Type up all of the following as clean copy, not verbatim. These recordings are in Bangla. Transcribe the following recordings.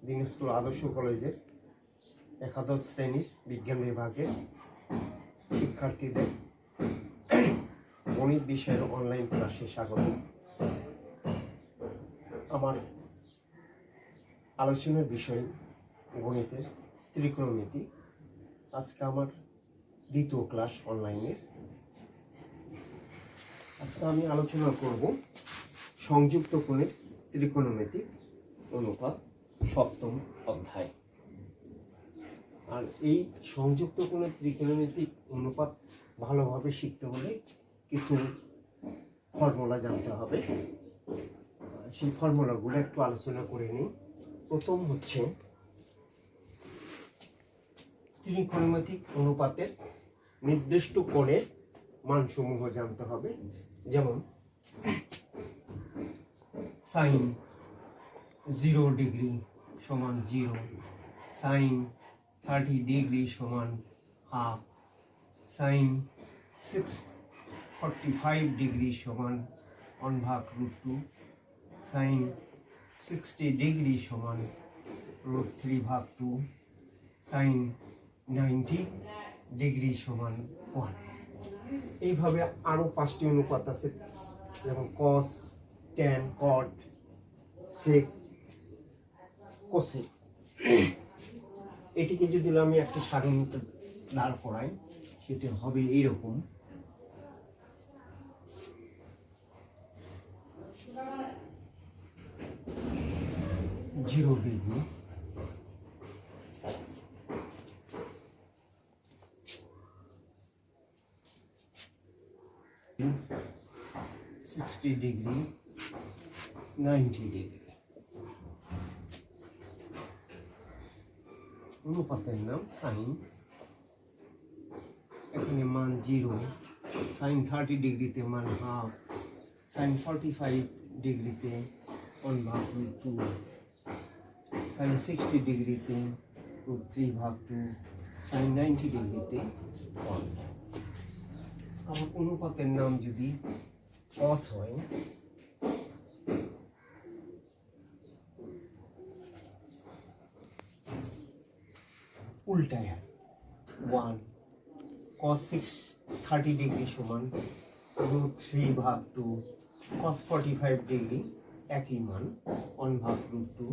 দিনাজপুর আদর্শ কলেজের একাদশ শ্রেণীর বিজ্ঞান বিভাগের শিক্ষার্থীদের গণিত বিষয়ের অনলাইন ক্লাসে স্বাগত। আমার আলোচনার বিষয় গণিতের ত্রিকোণমিতি। আজকে আমার দ্বিতীয় ক্লাস অনলাইনের। আজকে আমি আলোচনা করব সংযুক্ত কোণের ত্রিকোণমিতিক অনুপাত সপ্তম অধ্যায়। আর এই সংযুক্ত কোণের ত্রিকোণমিতিক অনুপাত ভালোভাবে শিখতে হলে কিছু ফর্মুলা জানতে হবে। সেই ফর্মুলাগুলো একটু আলোচনা করে নিই। প্রথম হচ্ছে ত্রিকোণমিতিক অনুপাতের নির্দিষ্ট কোণের মানসমূহ জানতে হবে। যেমন সাইন 0 ডিগ্রি সমান 0, সাইন 30 ডিগ্রি সমান হাফ, সাইন 45 ডিগ্রি সমান 1/√2, সাইন 60 ডিগ্রি সমান √3/2, সাইন 90 ডিগ্রি সমান 1। এইভাবে আরও 5টি অনুপাত আছে, যেমন কস, ট্যান, কট, সেক, কোসেক। এটিকে যদি আমি একটা সারণীতে দাঁড় করাই, সেটি হবে এইরকম। Zero degree, 60 degree, 90 degree. অনুপাতের নাম সাইন। এখানে মান 0, সাইন 30 ডিগ্রিতে মান হাফ, সাইন 45 ডিগ্রিতে 1/√2, সাইন 60 ডিগ্রিতে √3/2, সাইন 90 ডিগ্রিতে 1। আমার অনুপাতের নাম যদি কস হয়, উল্টায় 1, cos 30 ডিগ্রি সমান √3/2, cos 45 ডিগ্রি একই মান 1/√2,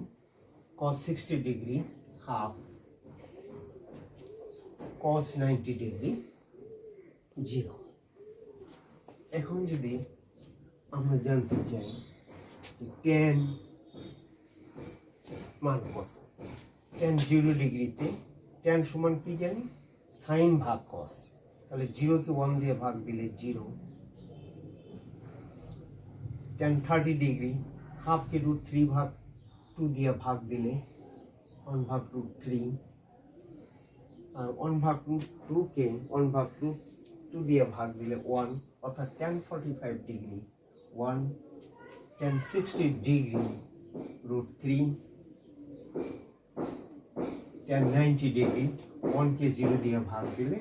cos 60 degree half, cos 90 degree 0। এখন যদি আমরা জানতে চাই যে ট্যান মান কত, ট্যান 0 ডিগ্রিতে ট্যান সমান কি জানি, সাইন ভাগ কস। তাহলে 0কে 1 দিয়ে ভাগ দিলে 0, ট্যান 30 ডিগ্রি হাফকে √3/2 দিয়ে ভাগ দিলে 1/√3, আর 1/√2কে 1/√2 দিয়ে ভাগ দিলে 1, অর্থাৎ tan 45 degree 1, tan 60 degree √3, tan 90 degree 1কে 0 দিয়ে ভাগ দিলে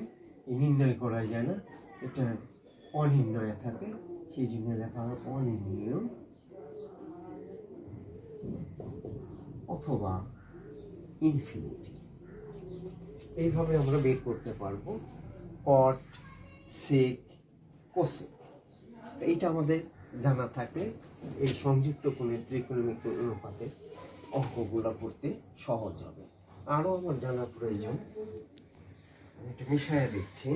নির্ণয় করা যায় না, এটা অনির্ণয় থাকে, সেই জন্য লেখা হয় অনির্ণয় অথবা ইনফিনিটি। এইভাবে আমরা বের করতে পারবো কট, সেক, কোসেক। এইটা আমাদের জানা থাকলে এই সংযুক্ত কোণের ত্রিকোণমিতিক অনুপাতের অঙ্কগুলো করতে সহজ হবে। আরও আমার জানা প্রয়োজন, এটা মিশাইয়া দিচ্ছি।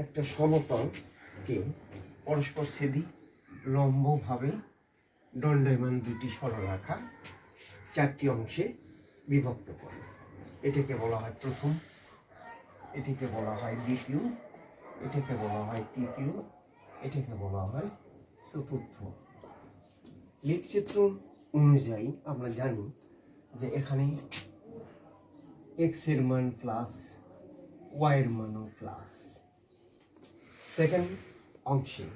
একটা সমতলকে পরস্পর ছেদি লম্বভাবে দণ্ডায়মান দুটি সরলরেখা 4টি অংশে বিভক্ত করে। এটাকে বলা হয় প্রথম, এটাকে বলা হয় দ্বিতীয়, এটাকে বলা হয় তৃতীয়, এটাকে বলা হয় চতুর্থ। লেখচিত্র অনুযায়ী আমরা জানি যে এখানে এক্স এর মান প্লাস, ওয়াই এর মানও প্লাস। সেকেন্ড অংশে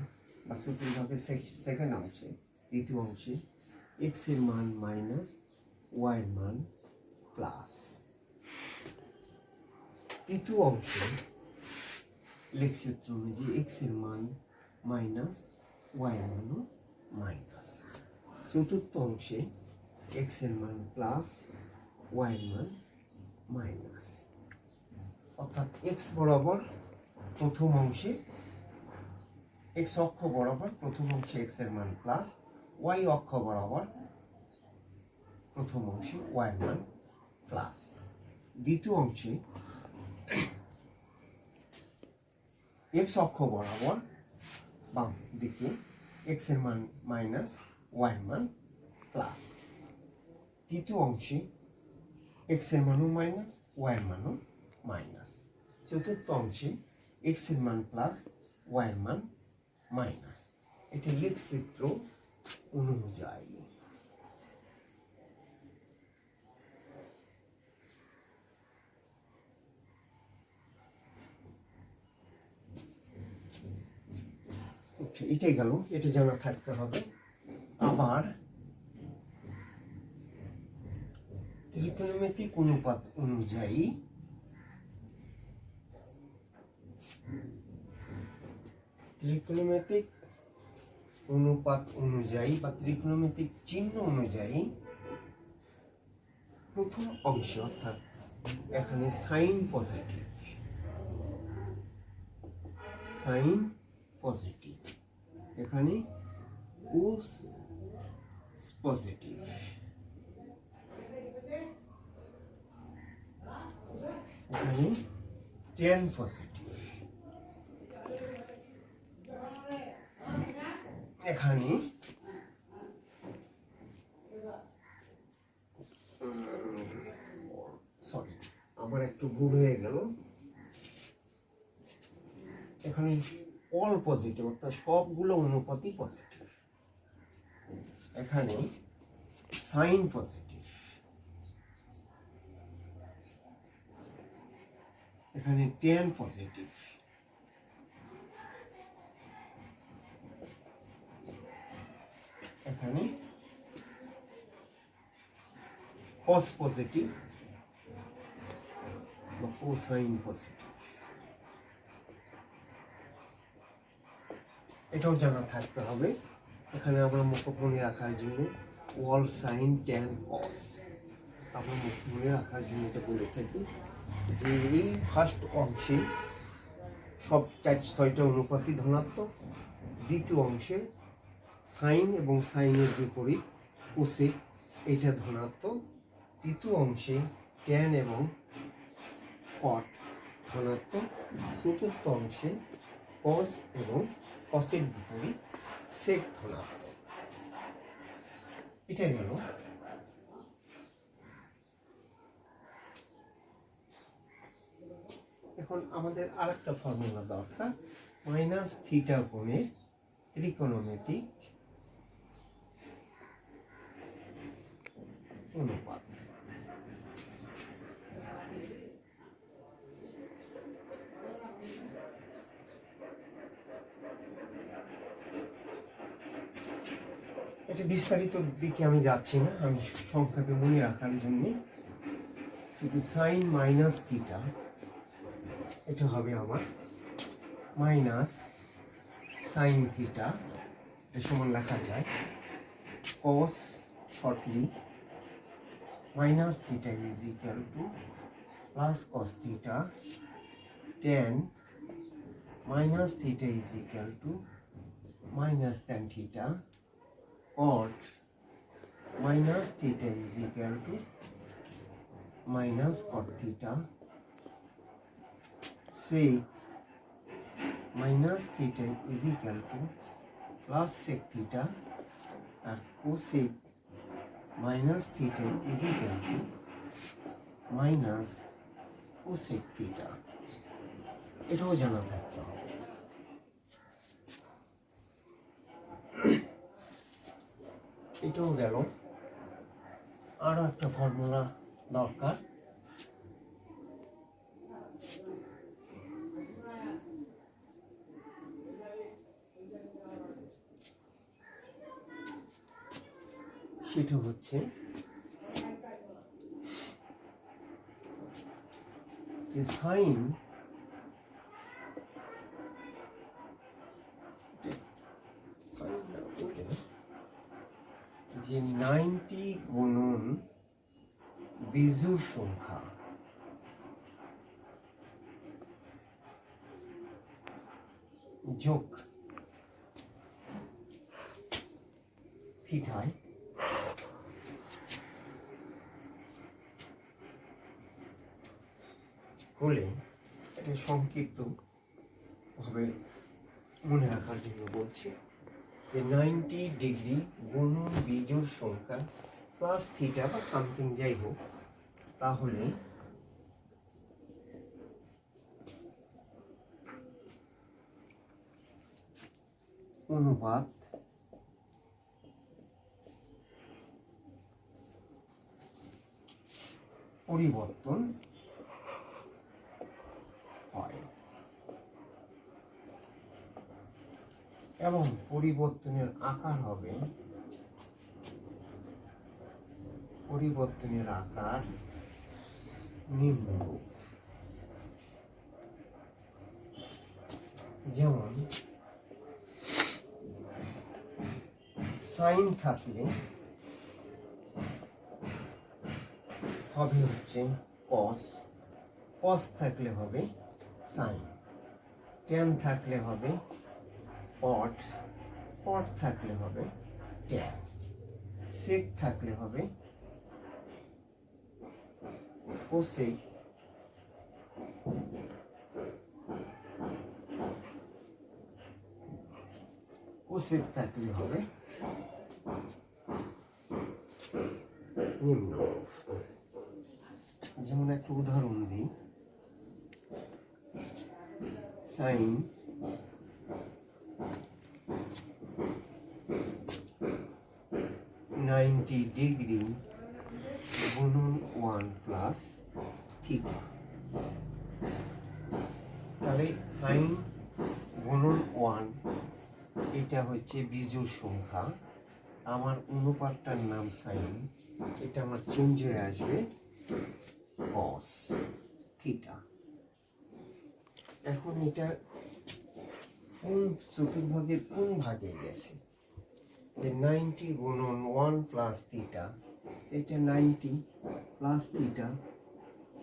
বা চতুর্ভাগের সেকেন্ড অংশে, দ্বিতীয় অংশে এক্স এর মান মাইনাস, ওয়াই এর মান প্লাস। তৃতীয় অংশে লেখচিত্র অনুযায়ী এক্স এর মান মাইনাস ওয়াইয়ের মানও মাইনাস। চতুর্থ অংশে এক্স এর মান প্লাস ওয়াইয়ের মান মাইনাস, অর্থাৎ এক্স বরাবর প্রথম অংশে, এক্স অক্ষ বরাবর প্রথম অংশে এক্স এর মান প্লাস, ওয়াই অক্ষ বরাবর প্রথম অংশে ওয়াই এর মান প্লাস। দ্বিতীয় অংশে এক্স অক্ষ বরাবর বাম দিকে এক্স এর মান মাইনাস ওয়াই এর মান প্লাস। তৃতীয় অংশে এক্স এর মানও মাইনাস ওয়াই এর মানও মাইনাস। চতুর্থ অংশে এক্স এর মান প্লাস ওয়াই এর মান মাইনাস। এটি লেখচিত্র অনুযায়ী। এটাই গেল, এটা জানা থাকতে হবে। আবার ত্রিকোণমিতিক অনুপাত অনুযায়ী বা ত্রিকোণমিতিক চিহ্ন অনুযায়ী প্রথম অংশে, অর্থাৎ এখানে সাইন পজিটিভ, এখানে কোস পজিটিভ, এখানে ট্যান পজিটিভ, এখানে সরি আমার একটু ভুল হয়ে গেল, এখানে অল পজিটিভ, অর্থাৎ সবগুলো অনুপাতই পজিটিভ। এখানে সাইন পজিটিভ, এখানে ট্যান পজিটিভ, এখানে কস পজিটিভ বা কোসাইন পজিটিভ। এটাও জানা থাকতে হবে। এখানে আমরা মনে রাখার জন্য ওয়াল সাইন ট্যান কস, আমরা মনে রাখার জন্য এটা বলে থাকি যে এই ফার্স্ট অংশে সব 6টা অনুপাতই ধনাত্মক, দ্বিতীয় অংশে সাইন এবং সাইনের বিপরীত কোসেক এটা ধনাত্মক, তৃতীয় অংশে ট্যান এবং কট ধনাত্মক, চতুর্থ অংশে কস এবং কসের বিপরীত সেক ধনাত্মক। এটা গেল। এখন আমাদের আরেকটা ফর্মুলা দরকার, মাইনাস থিটা কোণের ত্রিকোণমিতিক অনুপাত। এটা বিস্তারিত দিকে আমি যাচ্ছি না, আমি সংক্ষেপে মনে রাখার জন্য শুধু সাইন মাইনাস থিটা, এটা হবে আমার মাইনাস সাইন থিটা, এটা সমান লেখা যায় cos shortly minus theta is equal to plus cos theta tan minus theta is equal to minus tan theta, cot minus theta is equal to minus cot theta, sec minus theta is equal to plus sec theta, and cosec minus theta is equal to minus cosec theta. এটাও জানা থাকতে হবে। এটাও গেল। আরো একটা ফর্মুলা দরকার, সেটা হচ্ছে যে সাইন, যে 90 গুণন বিজোড় সংখ্যা যোগ থিটায় হলে এটা সংক্ষিপ্ত ভাবে মনে রাখার জন্য বলছি যে 90 ডিগ্রি গুণন বিজোড় সংখ্যা প্লাস থিটা বা সামথিং যাই হোক, তাহলে অনুপাত পরিবর্তন হয় এবং পরিবর্তনের আকার হবে নিম্নরূপ। যেমন সাইন থাকলে হবে হচ্ছে কস, কস থাকলে হবে সাইন, ট্যান থাকলে হবে কট, কট থাকলে হবে ট্যান, সেক থাকলে হবে কোসেক, কোসেক থাকলে হবে নিম্নরূপ। যেমন একটা উদাহরণ দিই, সাইন 90 ডিগ্রি গুণন 1 প্লাস থিটা। তাহলে সাইন গুণন 1 এটা হচ্ছে বিজোড় সংখ্যা, আমার অনুপাতটার নাম সাইন, এটা আমার চেঞ্জ হয়ে আসবে কস থিটা। এখন এটা কোন চতুর্ভাগের কোন ভাগে গেছে, যে 90 গুণন 1 প্লাস থিটা, এটা 90 প্লাস থিটা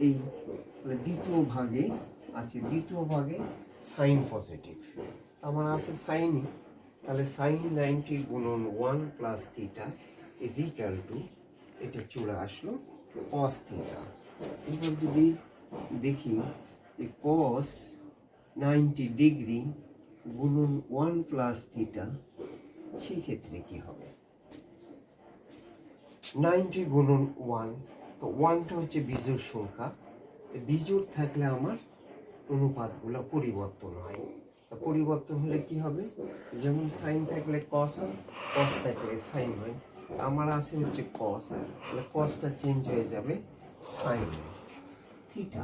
এই দ্বিতীয় ভাগে আছে, দ্বিতীয় ভাগে সাইন পজিটিভ, আমার আছে সাইনই, তাহলে সাইন 90 গুণন 1 plus theta is equal two, এটা চলে আসলো কস থিটা। এবার যদি দেখি যে কস 90 ডিগ্রি গুণন 1 প্লাস থিটা, সেই ক্ষেত্রে কি হবে? 90 গুণন 1, তো 1টা হচ্ছে বিজোড় সংখ্যা, বিজোড় থাকলে আমার অনুপাতগুলো পরিবর্তন হয়। পরিবর্তন হলে কি হবে? যেমন সাইন থাকলে কস হয়, কস থাকলে সাইন হয়, আমার আছে হচ্ছে কস, তাহলে কসটা চেঞ্জ হয়ে যাবে সাইন থিটা।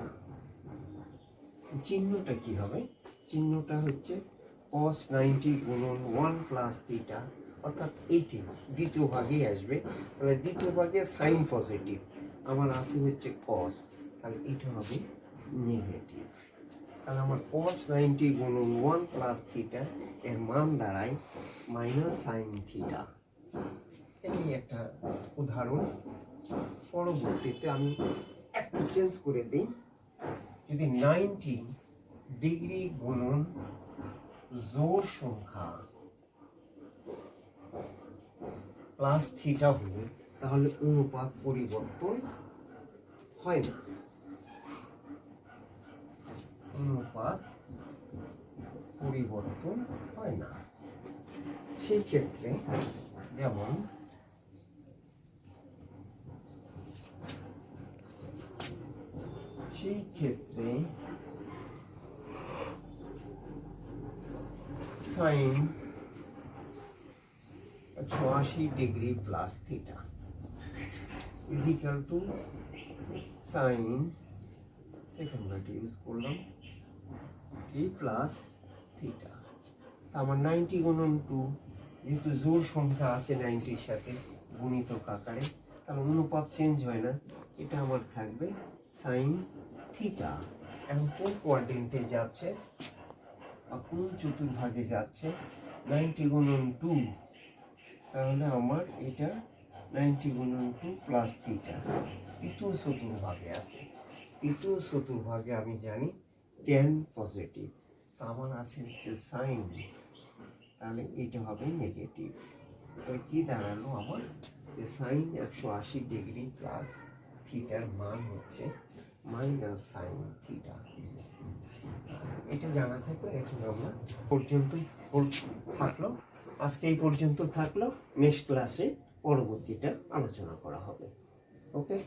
চিহ্নটা কি হবে? চিহ্নটা হচ্ছে cos 90 গুণন 1 প্লাস থিটা, অর্থাৎ এইটি দ্বিতীয় ভাগেই আসবে, তাহলে দ্বিতীয় ভাগে সাইন পজিটিভ, আমার আছে হচ্ছে cos, তাহলে এটা হবে নেগেটিভ। তাহলে আমার cos 90 গুণন 1 প্লাস থিটা এর মান দাঁড়ায় মাইনাস সাইন থিটা। এটাই একটা উদাহরণ। পরবর্তীতে আমি একটু চেঞ্জ করে দিই, যদি 90 ডিগ্রি গুণন জোড় সংখ্যা প্লাস থিটা হলে, তাহলে অনুপাত পরিবর্তন হয় না, অনুপাত পরিবর্তন হয় না। সেই ক্ষেত্রে যেমন sine 86 degree plus theta is equal to sine, second bracket use করলাম, টি প্লাস থিটা। আমার 90 গুণন 2, যেহেতু জোড় সংখ্যা আছে 90-র সাথে গুণিতক আকারে, তাহলে অনুপাত চেঞ্জ হয় না, এটা আমার থাকবে সাইন থিটা। এখন কোন কোয়াড্রেন্টে যাচ্ছে বা কোন চতুর্ভাগে যাচ্ছে? 90 গুণন 2, তাহলে আমার এটা 90 গুণন 2 প্লাস থিটা তৃতীয় চতুর্ভাগে আছে। তৃতীয় চতুর্ভাগে আমি জানি ট্যান পজিটিভ, তো আমার আছে হচ্ছে সাইন, তাহলে এটা হবে নেগেটিভ। তাহলে কি দাঁড়ালো আমার, যে সাইন 180 ডিগ্রি প্লাস থিটার মান হচ্ছে মাইনাস সাইন থিটা। এটা জানা থাকলে এখন আমরা পর্যন্তই থাকলো, আজকে এই পর্যন্ত থাকলো। নেক্সট ক্লাসে পরবর্তীটা আলোচনা করা হবে। ওকে।